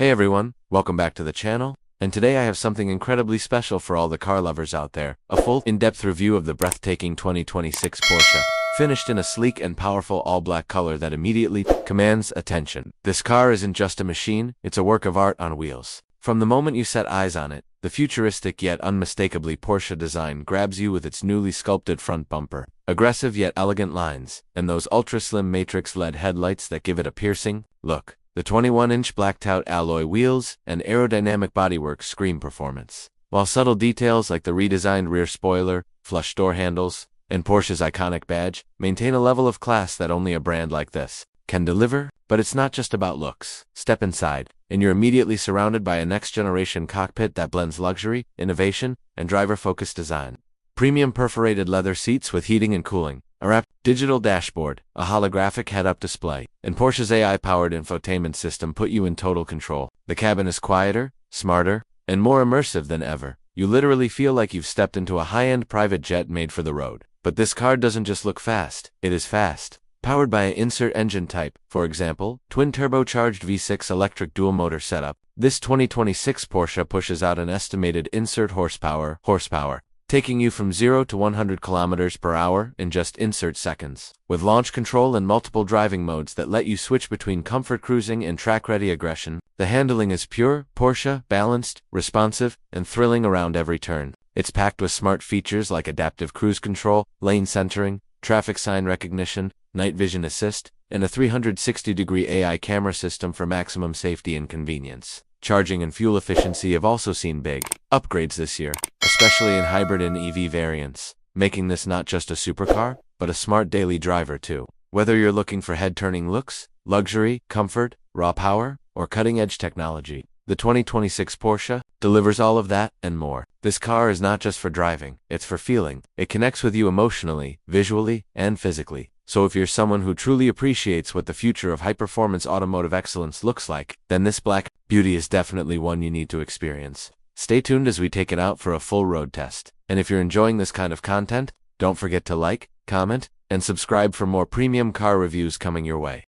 Hey everyone, welcome back to the channel, and today I have something incredibly special for all the car lovers out there, a full, in-depth review of the breathtaking 2026 Porsche, finished in a sleek and powerful all-black color that immediately commands attention. This car isn't just a machine, it's a work of art on wheels. From the moment you set eyes on it, the futuristic yet unmistakably Porsche design grabs you with its newly sculpted front bumper, aggressive yet elegant lines, and those ultra-slim matrix-LED headlights that give it a piercing look. The 21-inch blacked-out alloy wheels and aerodynamic bodywork scream performance, while subtle details like the redesigned rear spoiler, flush door handles, and Porsche's iconic badge maintain a level of class that only a brand like this can deliver. But it's not just about looks. Step inside, and you're immediately surrounded by a next-generation cockpit that blends luxury, innovation, and driver-focused design. Premium perforated leather seats with heating and cooling, a wrapped digital dashboard, a holographic head-up display, and Porsche's AI-powered infotainment system put you in total control. The cabin is quieter, smarter, and more immersive than ever. You literally feel like you've stepped into a high-end private jet made for the road. But this car doesn't just look fast, it is fast. Powered by an insert engine type, for example, twin-turbocharged V6 electric dual-motor setup, this 2026 Porsche pushes out an estimated insert horsepower, taking you from 0 to 100 kilometers per hour in just insert seconds. With launch control and multiple driving modes that let you switch between comfort cruising and track-ready aggression, the handling is pure Porsche, balanced, responsive, and thrilling around every turn. It's packed with smart features like adaptive cruise control, lane centering, traffic sign recognition, night vision assist, and a 360-degree AI camera system for maximum safety and convenience. Charging and fuel efficiency have also seen big upgrades this year, especially in hybrid and EV variants, making this not just a supercar, but a smart daily driver too. Whether you're looking for head-turning looks, luxury, comfort, raw power, or cutting-edge technology, the 2026 Porsche delivers all of that and more. This car is not just for driving, it's for feeling. It connects with you emotionally, visually, and physically. So if you're someone who truly appreciates what the future of high-performance automotive excellence looks like, then this black beauty is definitely one you need to experience. Stay tuned as we take it out for a full road test. And if you're enjoying this kind of content, don't forget to like, comment, and subscribe for more premium car reviews coming your way.